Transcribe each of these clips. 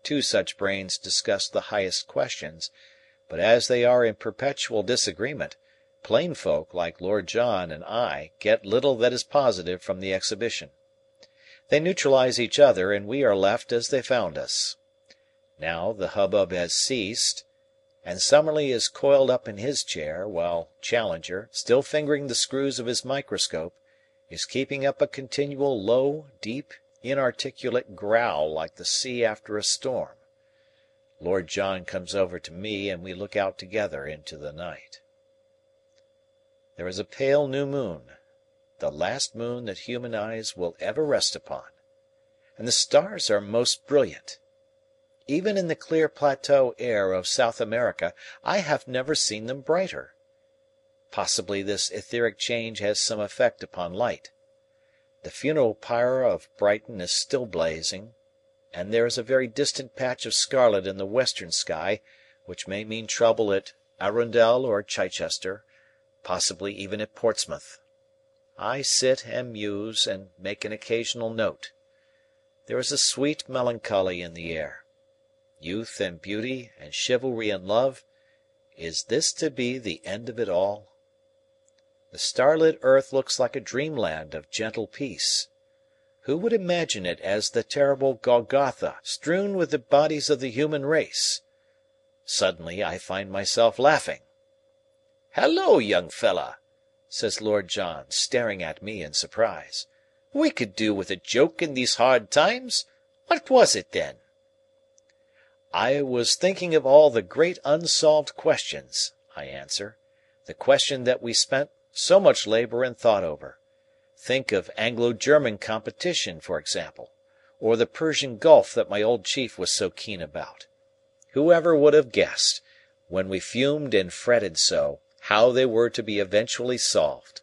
two such brains discuss the highest questions, but as they are in perpetual disagreement, plain folk like Lord John and I get little that is positive from the exhibition. They neutralize each other, and we are left as they found us. Now the hubbub has ceased, and Summerlee is coiled up in his chair, while Challenger, still fingering the screws of his microscope, is keeping up a continual low, deep, inarticulate growl like the sea after a storm. Lord John comes over to me, and we look out together into the night. There is a pale new moon, the last moon that human eyes will ever rest upon, and the stars are most brilliant. Even in the clear plateau air of South America I have never seen them brighter. Possibly this etheric change has some effect upon light. The funeral pyre of Brighton is still blazing, and there is a very distant patch of scarlet in the western sky, which may mean trouble at Arundel or Chichester, possibly even at Portsmouth. I sit and muse and make an occasional note. There is a sweet melancholy in the air. Youth and beauty and chivalry and love, is this to be the end of it all? The starlit earth looks like a dreamland of gentle peace. Who would imagine it as the terrible Golgotha, strewn with the bodies of the human race? Suddenly I find myself laughing. "Hallo, young fellah!" says Lord John, staring at me in surprise. "We could do with a joke in these hard times. What was it, then?" "I was thinking of all the great unsolved questions," I answer. "The question that we spent so much labour and thought over. Think of Anglo-German competition, for example, or the Persian Gulf that my old chief was so keen about. Whoever would have guessed, when we fumed and fretted so, how they were to be eventually solved?"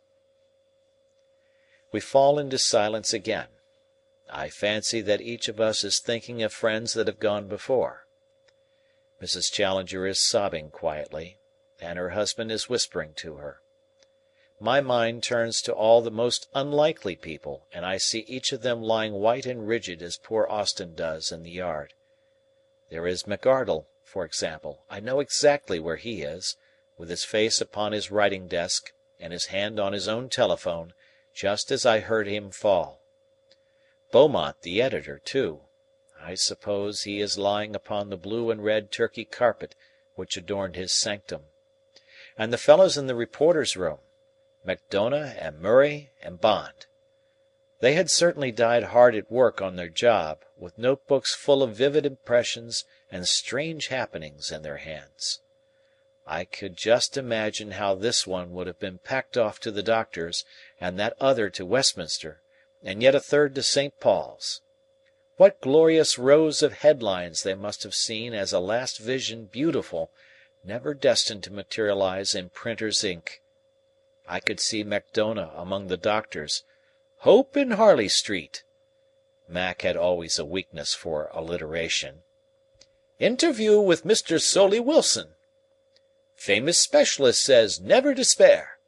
We fall into silence again. I fancy that each of us is thinking of friends that have gone before. Mrs. Challenger is sobbing quietly, and her husband is whispering to her. My mind turns to all the most unlikely people, and I see each of them lying white and rigid as poor Austin does in the yard. There is McArdle, for example. I know exactly where he is, with his face upon his writing desk and his hand on his own telephone, just as I heard him fall. Beaumont, the editor, too. I suppose he is lying upon the blue and red Turkey carpet which adorned his sanctum. And the fellows in the reporters' room, Macdona and Murray and Bond. They had certainly died hard at work on their job, with notebooks full of vivid impressions and strange happenings in their hands. I could just imagine how this one would have been packed off to the doctor's, and that other to Westminster, and yet a third to St. Paul's. What glorious rows of headlines they must have seen as a last vision beautiful, never destined to materialize in printer's ink. I could see Macdona among the doctors. "Hope in Harley Street." Mac had always a weakness for alliteration. "Interview with Mr. Soley Wilson." "Famous specialist says never despair."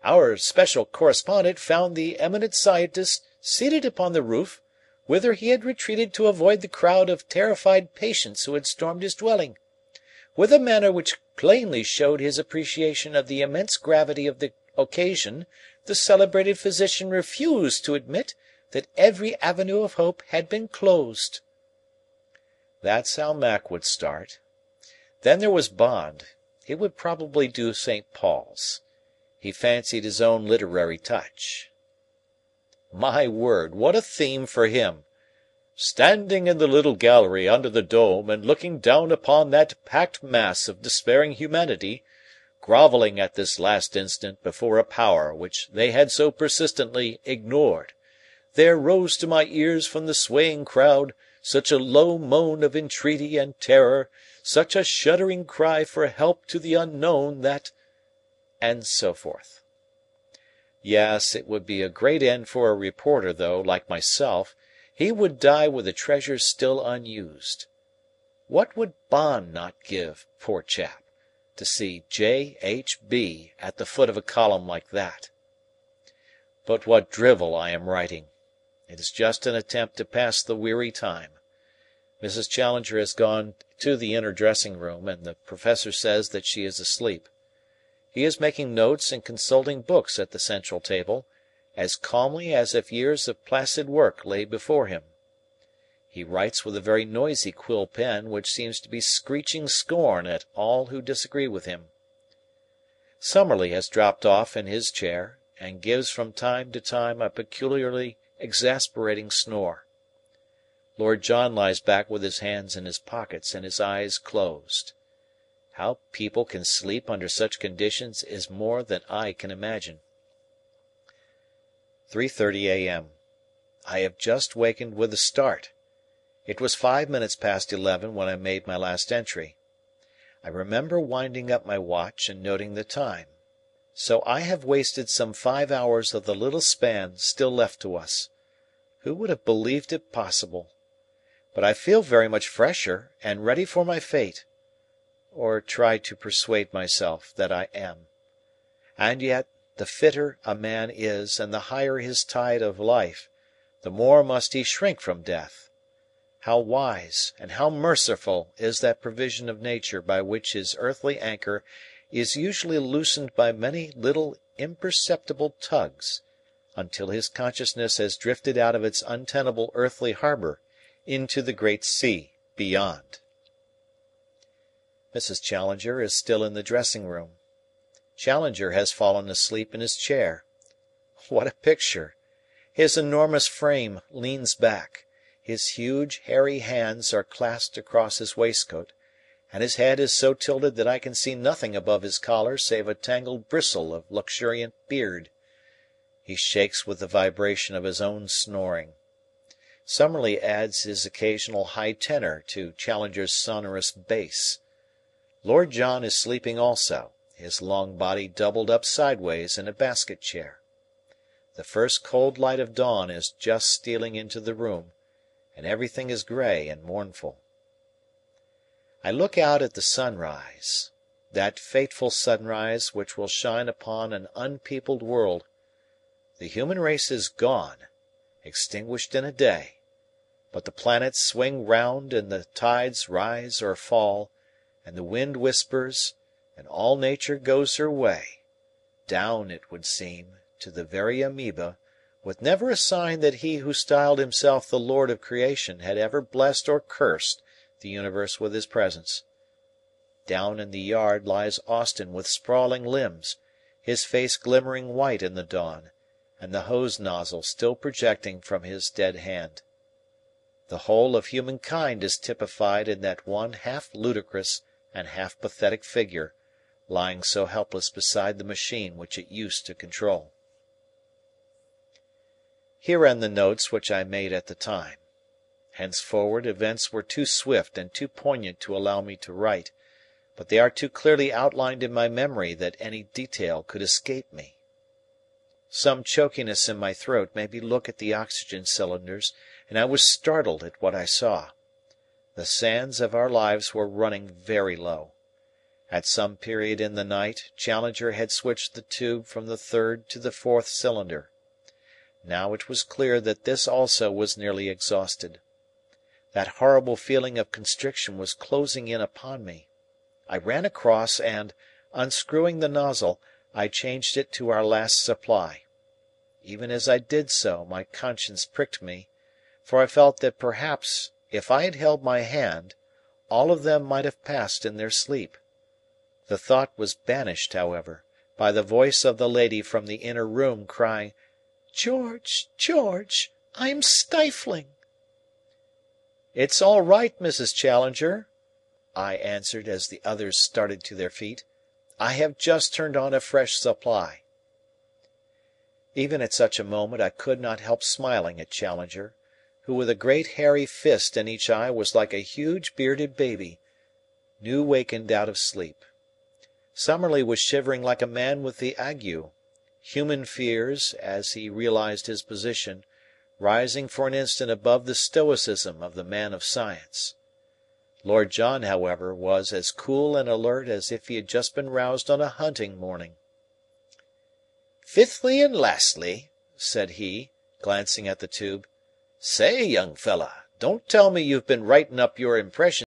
"Our special correspondent found the eminent scientist seated upon the roof, whither he had retreated to avoid the crowd of terrified patients who had stormed his dwelling. With a manner which plainly showed his appreciation of the immense gravity of the occasion, the celebrated physician refused to admit that every avenue of hope had been closed." That's how Mac would start. Then there was Bond. He would probably do St. Paul's. He fancied his own literary touch. My word, what a theme for him! "Standing in the little gallery under the dome and looking down upon that packed mass of despairing humanity, grovelling at this last instant before a power which they had so persistently ignored, there rose to my ears from the swaying crowd such a low moan of entreaty and terror, such a shuddering cry for help to the unknown that—" and so forth. Yes, it would be a great end for a reporter, though, like myself, he would die with the treasures still unused. What would Bond not give, poor chap, to see J.H.B. at the foot of a column like that? But what drivel I am writing! It is just an attempt to pass the weary time. Mrs. Challenger has gone to the inner dressing room, and the Professor says that she is asleep. He is making notes and consulting books at the central table, as calmly as if years of placid work lay before him. He writes with a very noisy quill pen which seems to be screeching scorn at all who disagree with him. Summerlee has dropped off in his chair, and gives from time to time a peculiarly exasperating snore. Lord John lies back with his hands in his pockets and his eyes closed. How people can sleep under such conditions is more than I can imagine. 3:30 a.m. I have just wakened with a start. It was 5 minutes past 11 when I made my last entry. I remember winding up my watch and noting the time. So I have wasted some 5 hours of the little span still left to us. Who would have believed it possible? But I feel very much fresher and ready for my fate, or try to persuade myself that I am. And yet, the fitter a man is and the higher his tide of life, the more must he shrink from death. How wise and how merciful is that provision of nature by which his earthly anchor is usually loosened by many little imperceptible tugs, until his consciousness has drifted out of its untenable earthly harbour into the great sea beyond. Mrs. Challenger is still in the dressing room. Challenger has fallen asleep in his chair. What a picture! His enormous frame leans back, his huge, hairy hands are clasped across his waistcoat, and his head is so tilted that I can see nothing above his collar save a tangled bristle of luxuriant beard. He shakes with the vibration of his own snoring. Summerlee adds his occasional high tenor to Challenger's sonorous bass. Lord John is sleeping also, his long body doubled up sideways in a basket chair. The first cold light of dawn is just stealing into the room, and everything is grey and mournful. I look out at the sunrise, that fateful sunrise which will shine upon an unpeopled world. The human race is gone, extinguished in a day, but the planets swing round and the tides rise or fall, and the wind whispers, and all nature goes her way, down, it would seem, to the very amoeba, with never a sign that he who styled himself the Lord of creation had ever blessed or cursed the universe with his presence. Down in the yard lies Austin with sprawling limbs, his face glimmering white in the dawn, and the hose nozzle still projecting from his dead hand. The whole of humankind is typified in that one half ludicrous and half pathetic figure, lying so helpless beside the machine which it used to control. Here end the notes which I made at the time. Henceforward events were too swift and too poignant to allow me to write, but they are too clearly outlined in my memory that any detail could escape me. Some chokiness in my throat made me look at the oxygen cylinders, and I was startled at what I saw. The sands of our lives were running very low. At some period in the night, Challenger had switched the tube from the third to the fourth cylinder. Now it was clear that this also was nearly exhausted. That horrible feeling of constriction was closing in upon me. I ran across and, unscrewing the nozzle, I changed it to our last supply. Even as I did so, my conscience pricked me, for I felt that perhaps, if I had held my hand, all of them might have passed in their sleep. The thought was banished, however, by the voice of the lady from the inner room crying, "George, George, I am stifling." "It's all right, Mrs. Challenger," I answered as the others started to their feet. "I have just turned on a fresh supply." Even at such a moment I could not help smiling at Challenger, who with a great hairy fist in each eye was like a huge bearded baby, new wakened out of sleep. Summerlee was shivering like a man with the ague, human fears, as he realized his position, rising for an instant above the stoicism of the man of science. Lord John, however, was as cool and alert as if he had just been roused on a hunting morning. "Fifthly and lastly," said he, glancing at the tube, "say, young fellah, Don't tell me you've been writing up your impressions